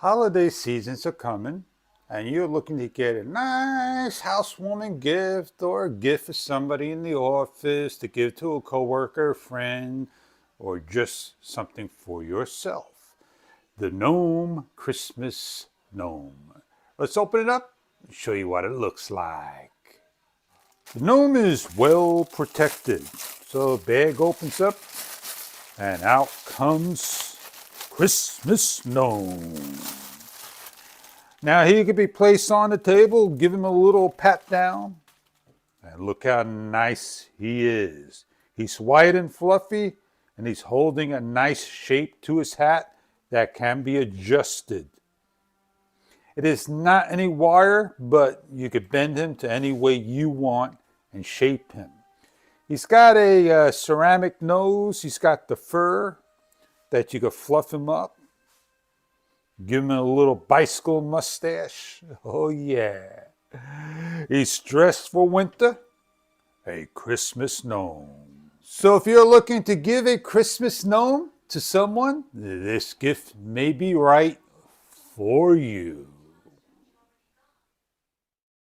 Holiday seasons are coming, and you're looking to get a nice housewarming gift or a gift for somebody in the office to give to a coworker, friend, or just something for yourself. The Gnome Christmas Gnome. Let's open it up and show you what it looks like. The gnome is well protected. So the bag opens up and out comes Christmas Gnome. Now he can be placed on the table, give him a little pat down, and look how nice he is. He's white and fluffy, and he's holding a nice shape to his hat that can be adjusted. It is not any wire, but you could bend him to any way you want and shape him. He's got a ceramic nose. He's got the fur that you could fluff him up. Give him a little bicycle mustache. Oh yeah. He's dressed for winter. A Christmas gnome. So if you're looking to give a Christmas gnome to someone, this gift may be right for you.